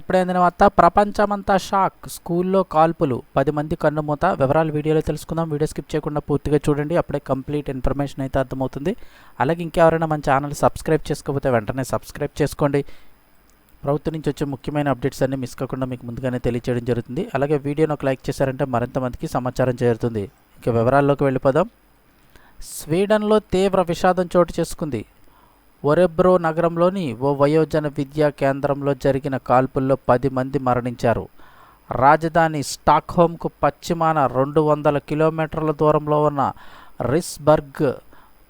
ఇప్పుడే అందిన వార్త, ప్రపంచమంతా షాక్. స్కూల్లో కాల్పులు, 10 మంది కన్నుమూత. వివరాలు వీడియోలో తెలుసుకుందాం. వీడియో స్కిప్ చేయకుండా పూర్తిగా చూడండి, అప్పుడే కంప్లీట్ ఇన్ఫర్మేషన్ అయితే అర్థమవుతుంది. అలాగే ఇంకెవరైనా మన ఛానల్ సబ్స్క్రైబ్ చేసుకోకపోతే వెంటనే సబ్స్క్రైబ్ చేసుకోండి. ప్రభుత్వం నుంచి వచ్చే ముఖ్యమైన అప్డేట్స్ అన్ని మిస్ కాకుండా మీకు ముందుగానే తెలియజేయడం జరుగుతుంది. అలాగే వీడియోను ఒక లైక్ చేశారంటే మరింత మందికి సమాచారం చేరుతుంది. ఇక వివరాల్లోకి వెళ్ళిపోదాం. స్వీడన్లో తీవ్ర విషాదం చోటు చేసుకుంది. ఒరెబ్రో నగరంలోని ఓ వయోజన విద్యా కేంద్రంలో జరిగిన కాల్పుల్లో 10 మంది మరణించారు. రాజధాని స్టాక్హోమ్కు పశ్చిమాన 200 కిలోమీటర్ల దూరంలో ఉన్న రిస్బర్గ్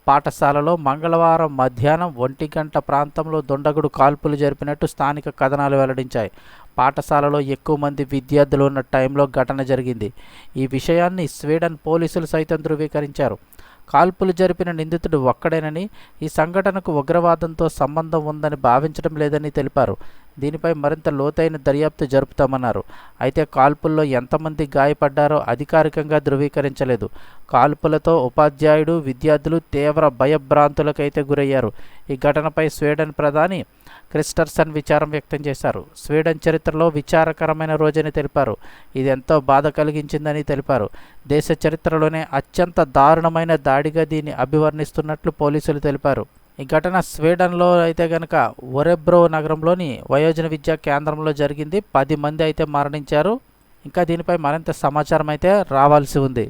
పాఠశాలలో మంగళవారం మధ్యాహ్నం 1 గంట ప్రాంతంలో దుండగుడు కాల్పులు జరిపినట్టు స్థానిక కథనాలు వెల్లడించాయి. పాఠశాలలో ఎక్కువ మంది విద్యార్థులు ఉన్న టైంలో ఘటన జరిగింది. ఈ విషయాన్ని స్వీడన్ పోలీసులు సైతం ధృవీకరించారు. కాల్పులు జరిపిన నిందితుడు ఒక్కడేనని, ఈ సంఘటనకు ఉగ్రవాదంతో సంబంధం ఉందని భావించడం లేదని తెలిపారు. దీనిపై మరింత లోతైన దర్యాప్తు జరుపుతామన్నారు. అయితే కాల్పుల్లో ఎంతమంది గాయపడ్డారో అధికారికంగా ధృవీకరించలేదు. కాల్పులతో ఉపాధ్యాయుడు, విద్యార్థులు తీవ్ర భయభ్రాంతులకైతే గురయ్యారు. ఈ ఘటనపై స్వీడన్ ప్రధాని క్రిస్టర్సన్ విచారం వ్యక్తం చేశారు. స్వీడన్ చరిత్రలో విచారకరమైన రోజని తెలిపారు. ఇది ఎంతో బాధ కలిగించిందని తెలిపారు. దేశ చరిత్రలోనే అత్యంత దారుణమైన దాడిగా దీన్ని అభివర్ణిస్తున్నట్లు పోలీసులు తెలిపారు. ఈ ఘటన స్వీడన్లో అయితే కనుక ఒరెబ్రో నగరంలోని వయోజన విద్యా కేంద్రంలో జరిగింది. 10 మంది అయితే మరణించారు. ఇంకా దీనిపై మరింత సమాచారం అయితే రావాల్సి ఉంది.